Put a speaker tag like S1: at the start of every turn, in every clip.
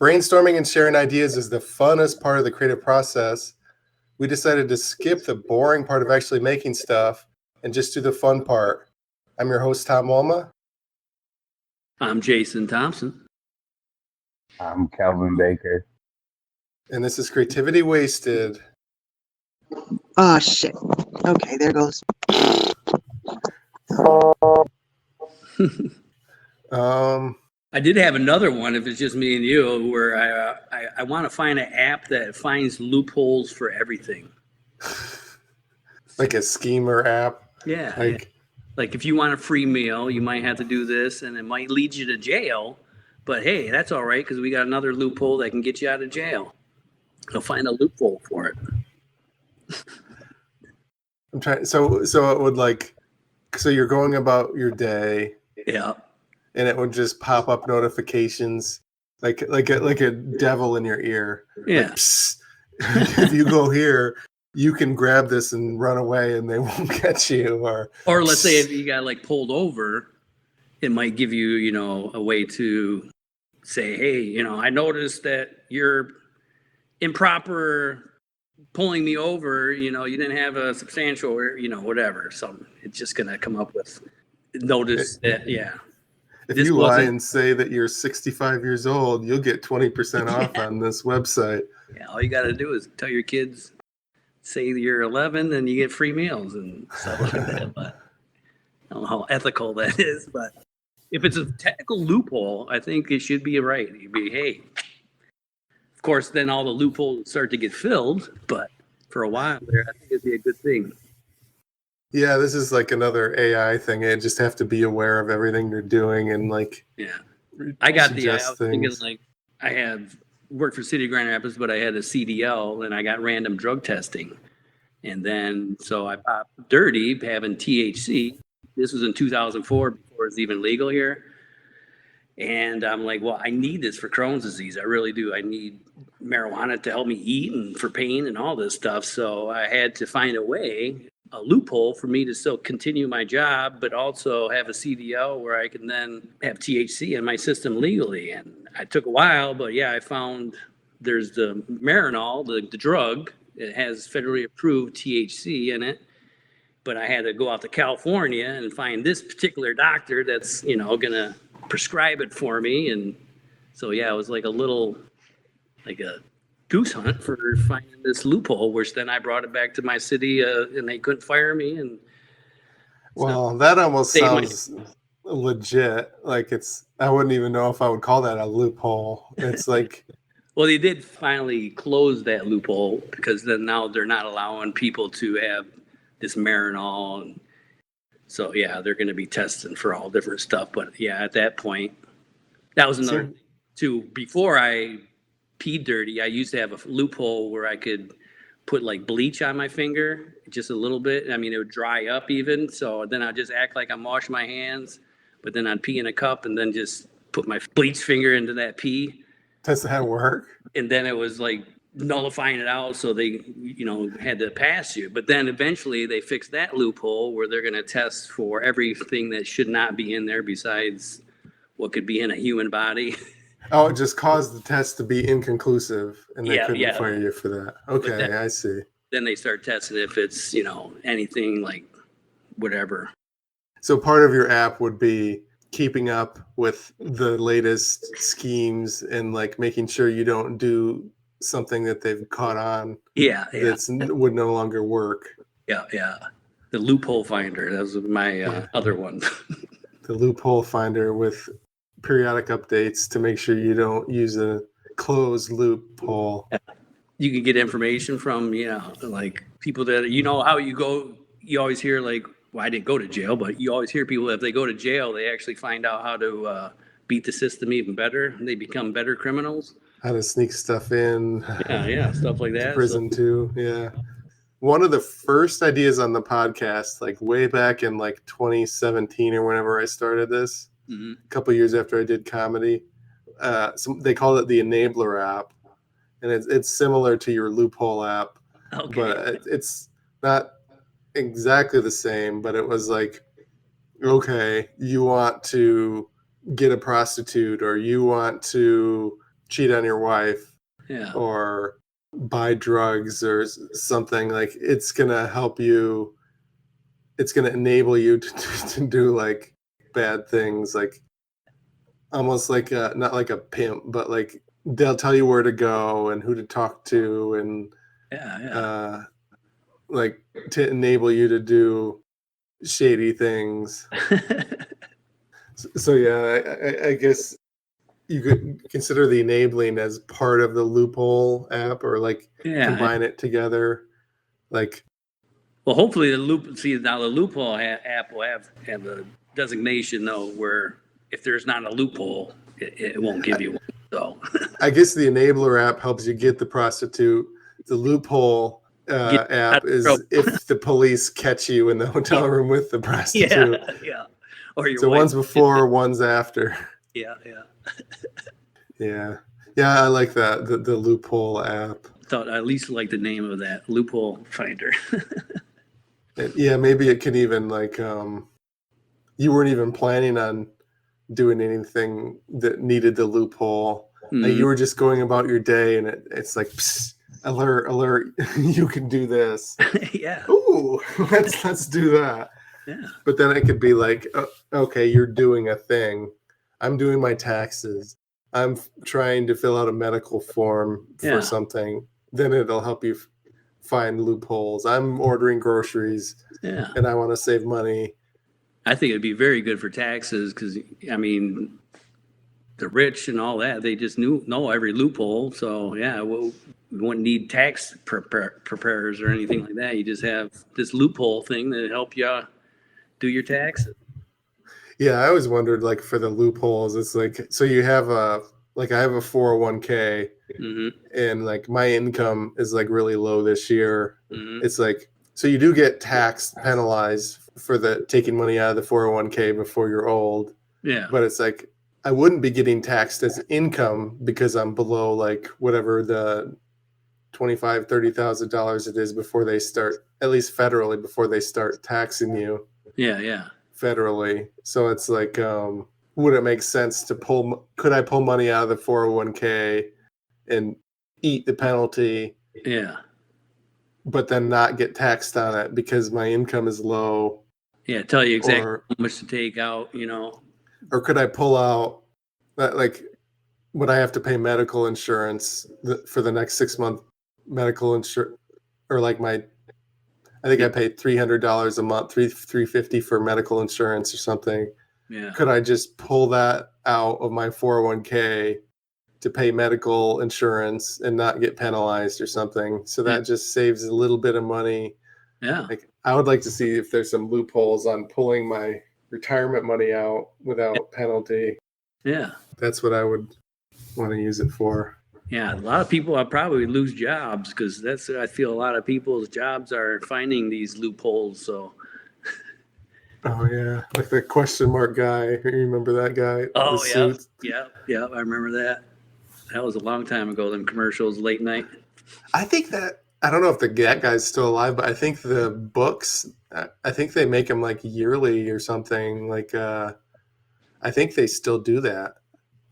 S1: Brainstorming and sharing ideas is the funnest part of the creative process. We decided to skip the boring part of actually making stuff and just do the fun part. I'm your host, Tom Walma.
S2: I'm Jason Thompson.
S3: I'm Calvin Baker.
S1: And this is Creativity Wasted.
S4: Oh, shit. Okay, there goes.
S2: I did have another one, if it's just me and you, where I want to find an app that finds loopholes for everything.
S1: Like a schemer app.
S2: Yeah.
S1: Like
S2: if you want a free meal, you might have to do this, and it might lead you to jail. But hey, that's all right, because we got another loophole that can get you out of jail. They'll find a loophole for it.
S1: I'm trying. So it would so you're going about your day.
S2: Yeah.
S1: And it would just pop up notifications like a devil in your ear.
S2: Yeah.
S1: Like, psst, if you go here, you can grab this and run away, and they won't catch you.
S2: Or let's say if you got pulled over, it might give you, a way to say, hey, I noticed that you're improper pulling me over. You didn't have a substantial, whatever. So it's just gonna come up with notice that, yeah.
S1: If you lie and say that you're 65 years old, you'll get 20% off on this website.
S2: Yeah, all you got to do is tell your kids, say you're 11, and you get free meals and stuff like that. But I don't know how ethical that is. But if it's a technical loophole, I think it should be right. You'd be, hey. Of course, then all the loopholes start to get filled. But for a while there, I think it'd be a good thing.
S1: Yeah, this is like another AI thing. You just have to be aware of everything you're doing and
S2: Yeah, I was thinking I had worked for City of Grand Rapids, but I had a CDL and I got random drug testing, and then so I popped dirty having THC. This was in 2004 before it was even legal here, and I'm like, well, I need this for Crohn's disease. I really do. I need marijuana to help me eat and for pain and all this stuff. So I had to find a loophole for me to still continue my job, but also have a CDL where I can then have THC in my system legally. And it took a while, but yeah, I found there's the Marinol, the drug. It has federally approved THC in it, but I had to go out to California and find this particular doctor that's, going to prescribe it for me. And so, yeah, it was like a goose hunt for finding this loophole, which then I brought it back to my city, and they couldn't fire me. And
S1: that almost sounds legit. I wouldn't even know if I would call that a loophole. It's like,
S2: well, they did finally close that loophole because then now they're not allowing people to have this Marinol, and so yeah, they're going to be testing for all different stuff. But yeah, at that point, that was another thing too. Before I peed dirty, I used to have a loophole where I could put bleach on my finger, just a little bit. I mean, it would dry up even. So then I'd just act like I'm washing my hands, but then I'd pee in a cup and then just put my bleach finger into that pee.
S1: Does that work?
S2: And then it was nullifying it out. So they, had to pass you. But then eventually they fixed that loophole where they're going to test for everything that should not be in there besides what could be in a human body.
S1: Oh, it just caused the test to be inconclusive, and they couldn't fire you for that. Okay, I see.
S2: Then they start testing if it's, anything whatever.
S1: So part of your app would be keeping up with the latest schemes and making sure you don't do something that they've caught on.
S2: Yeah.
S1: Would no longer work.
S2: Yeah. The loophole finder. That was my other one.
S1: The loophole finder with periodic updates to make sure you don't use a closed loophole.
S2: You can get information from, people that, how you go, you always hear well, I didn't go to jail, but you always hear people, if they go to jail, they actually find out how to beat the system even better. And they become better criminals.
S1: How to sneak stuff in.
S2: Yeah, stuff like that.
S1: Prison too, yeah. One of the first ideas on the podcast, way back in 2017 or whenever I started this, a couple years after I did comedy, they called it the Enabler app, and it's similar to your Loophole app, but it's not exactly the same. But it was okay, you want to get a prostitute, or you want to cheat on your wife
S2: Yeah.
S1: or buy drugs or something, like it's gonna help you. It's gonna enable you to do like bad things, like almost like not like a pimp, but like they'll tell you where to go and who to talk to, and like to enable you to do shady things. So yeah, I guess you could consider the enabling as part of the Loophole app, or like combine it together. Like,
S2: well, hopefully the Loophole app will have a designation though, where if there's not a loophole, it won't give you one. So
S1: I guess the enabler app helps you get the prostitute. The Loophole app is if the police catch you in the hotel room with the prostitute.
S2: Yeah. Or your
S1: so
S2: wife.
S1: one's before, one's after.
S2: Yeah.
S1: Yeah. I like that, the Loophole app.
S2: Thought I at least like the name of that, Loophole Finder.
S1: Yeah, maybe it could even like you weren't even planning on doing anything that needed the loophole.
S2: Mm-hmm.
S1: Like you were just going about your day, and it's like, psst, alert! You can do this.
S2: Yeah.
S1: Ooh, let's do that.
S2: Yeah.
S1: But then it could be like, okay, you're doing a thing. I'm doing my taxes. I'm trying to fill out a medical form for something. Then it'll help you find loopholes. I'm ordering groceries.
S2: Yeah.
S1: And I want to save money.
S2: I think it'd be very good for taxes because, I mean, the rich and all that, they just know every loophole. So, yeah, we wouldn't need tax preparers or anything like that. You just have this loophole thing that help you do your taxes.
S1: Yeah, I always wondered, like, for the loopholes, it's like, so you have I have a 401k, and like my income is like really low this year. It's like, so you do get penalized for the taking money out of the 401k before you're old.
S2: Yeah.
S1: But it's like, I wouldn't be getting taxed as income because I'm below like whatever the $25,000, $30,000 it is before they start, at least federally, before they start taxing you.
S2: Yeah.
S1: Federally. So it's like, would it make sense to could I pull money out of the 401k and eat the penalty?
S2: Yeah.
S1: But then not get taxed on it because my income is low.
S2: Yeah, tell you exactly how much to take out,
S1: Or could I pull out that, like, would I have to pay medical insurance for the next 6 month medical insurance? Or like I think I paid $300 a month, $350 for medical insurance or something.
S2: Yeah.
S1: Could I just pull that out of my 401k to pay medical insurance and not get penalized or something? So that just saves a little bit of money.
S2: Yeah.
S1: Like, I would like to see if there's some loopholes on pulling my retirement money out without penalty.
S2: Yeah.
S1: That's what I would want to use it for.
S2: Yeah, a lot of people will probably lose jobs because I feel a lot of people's jobs are finding these loopholes. So.
S1: Oh yeah, like the question mark guy. You remember that guy?
S2: Oh yeah. I remember that. That was a long time ago. Them commercials, late night.
S1: I think that I don't know if that guy's still alive, but I think the books. I think they make them like yearly or something. Like I think they still do that.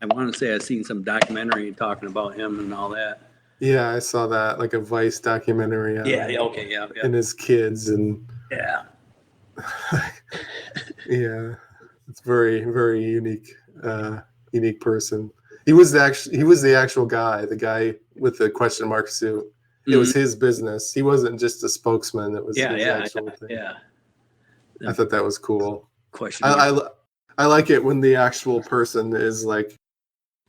S2: I want to say I've seen some documentary talking about him and all that.
S1: Yeah, I saw that, like a Vice documentary.
S2: Yeah.
S1: And his kids and.
S2: Yeah.
S1: Yeah, it's very, very unique person. He was the actual guy, the guy with the question mark suit. It was his business. He wasn't just a spokesman. It was his actual thing.
S2: Yeah.
S1: I thought that was cool.
S2: Question mark.
S1: I like it when the actual person is like,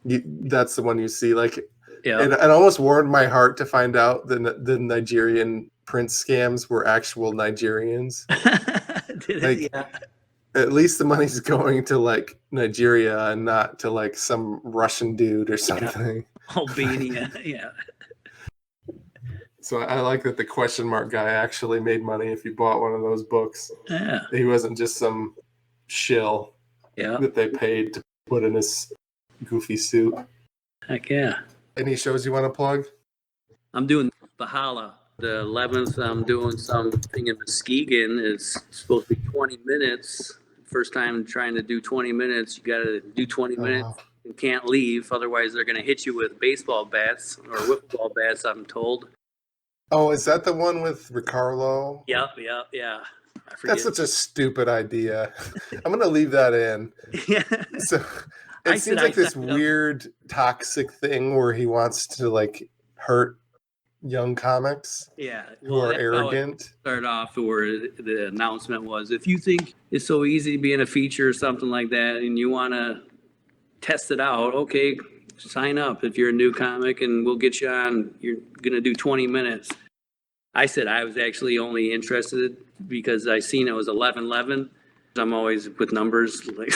S1: that's the one you see. Like, it almost warmed my heart to find out the Nigerian prince scams were actual Nigerians. At least the money's going to like Nigeria and not to like some Russian dude or something.
S2: Albania, yeah.
S1: So I like that the question mark guy actually made money if you bought one of those books.
S2: Yeah.
S1: He wasn't just some shill that they paid to put in his goofy suit.
S2: Heck yeah.
S1: Any shows you want to plug?
S2: I'm doing Valhalla. The 11th, I'm doing something in Muskegon. It's supposed to be 20 minutes. First time trying to do 20 minutes. You got to do 20 minutes. and can't leave. Otherwise, they're going to hit you with baseball bats or wiffle ball bats, I'm told.
S1: Oh, is that the one with Ricardo?
S2: Yep, yeah. I forget.
S1: That's such a stupid idea. I'm going to leave that in.
S2: Yeah.
S1: So it seems like this weird toxic thing where he wants to like hurt young comics.
S2: Yeah,
S1: who are arrogant.
S2: Start off where the announcement was, if you think it's so easy to be in a feature or something like that, and you want to test it out, okay, sign up if you're a new comic, and we'll get you on. You're gonna do 20 minutes. I said I was actually only interested because I seen it was 11:11. I'm always with numbers, like,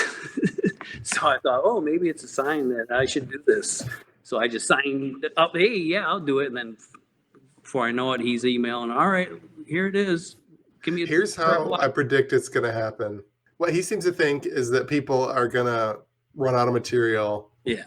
S2: so I thought, oh, maybe it's a sign that I should do this. So I just signed up. Hey, yeah, I'll do it, and then. Before I know it, he's emailing, all right, here it is. Give me
S1: Here's how I predict it's going to happen. What he seems to think is that people are going to run out of material.
S2: Yeah.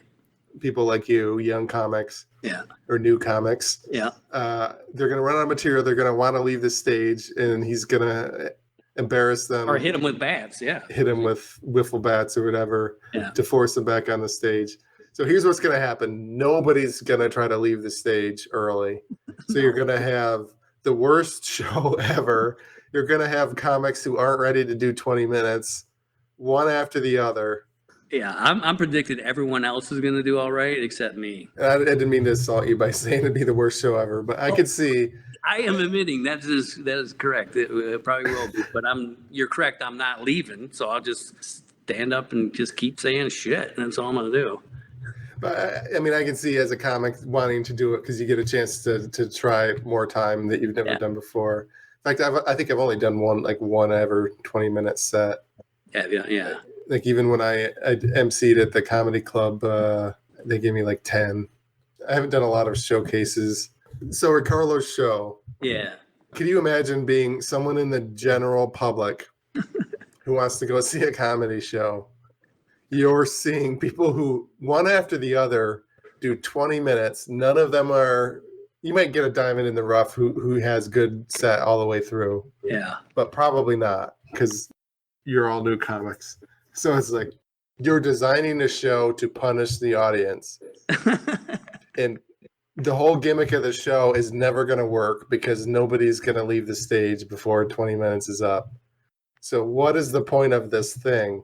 S1: People like you, young comics.
S2: Yeah.
S1: Or new comics.
S2: Yeah.
S1: They're going to run out of material. They're going to want to leave the stage, and he's going to embarrass them.
S2: Or hit them with bats, yeah.
S1: Hit them with wiffle bats or whatever to force them back on the stage. So here's what's going to happen. Nobody's going to try to leave the stage early. So you're going to have the worst show ever. You're going to have comics who aren't ready to do 20 minutes, one after the other.
S2: Yeah, I'm predicting everyone else is going to do all right except me.
S1: I didn't mean to insult you by saying it'd be the worst show ever, but I could see.
S2: I am admitting that is correct. It probably will be, but you're correct. I'm not leaving, so I'll just stand up and just keep saying shit. That's all I'm going to do.
S1: But I mean, I can see as a comic wanting to do it because you get a chance to try more time that you've never done before. In fact, I think I've only done one ever 20-minute set.
S2: Yeah.
S1: Like even when I emceed at the comedy club, they gave me like 10. I haven't done a lot of showcases. So Ricardo's show.
S2: Yeah.
S1: Can you imagine being someone in the general public who wants to go see a comedy show? You're seeing people who, one after the other, do 20 minutes. None of them are, you might get a diamond in the rough who has good set all the way through.
S2: Yeah.
S1: But probably not, because you're all new comics. So it's like, you're designing a show to punish the audience. And the whole gimmick of the show is never going to work because nobody's going to leave the stage before 20 minutes is up. So what is the point of this thing?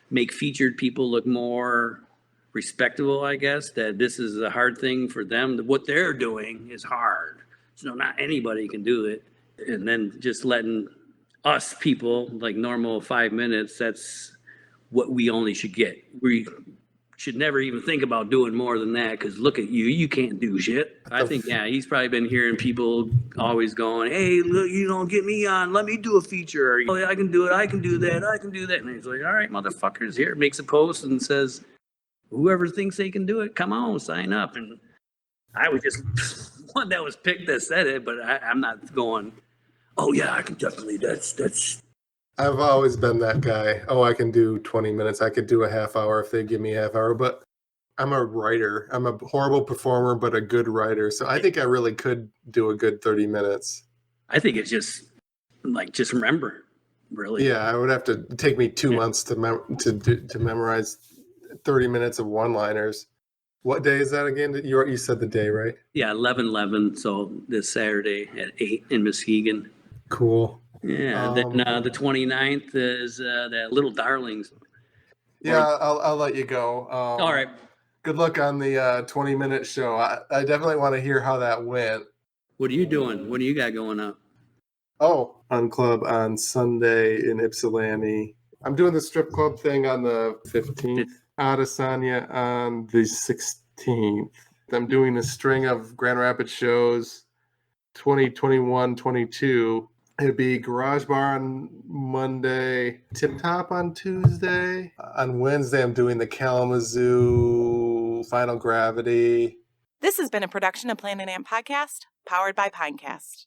S2: Make featured people look more respectable, I guess, that this is a hard thing for them. What they're doing is hard. So not anybody can do it. And then just letting us people, like normal 5 minutes, that's what we only should get. We should never even think about doing more than that because look at you can't do shit. I think, he's probably been hearing people always going, hey, look, you don't get me on, let me do a feature. Or, oh, I can do it, I can do that. And he's like, all right, motherfuckers, here, makes a post and says, whoever thinks they can do it, come on, sign up. And I was just one that was picked that said it, but I'm not going, oh yeah, I can definitely, that's.
S1: I've always been that guy. Oh, I can do 20 minutes. I could do a half hour if they give me a half hour. But I'm a writer. I'm a horrible performer, but a good writer. So I think I really could do a good 30 minutes.
S2: I think it's just remember, really.
S1: Yeah, it would have to take me 2 months to memorize 30 minutes of one-liners. What day is that again? You said the day, right?
S2: Yeah, 11/11. So this Saturday at 8 in Muskegon.
S1: Cool.
S2: Yeah, then the 29th is that Little Darlings.
S1: Yeah, I'll let you go.
S2: All right.
S1: Good luck on the 20-minute show. I definitely want to hear how that went.
S2: What are you doing? What do you got going up?
S1: Oh, on club on Sunday in Ypsilanti. I'm doing the strip club thing on the 15th. Adesanya on the 16th. I'm doing a string of Grand Rapids shows, 2021, 22. It'd be Garage Bar on Monday, Tip Top on Tuesday. On Wednesday, I'm doing the Kalamazoo, Final Gravity.
S5: This has been a production of Planet Amp Podcast, powered by Pinecast.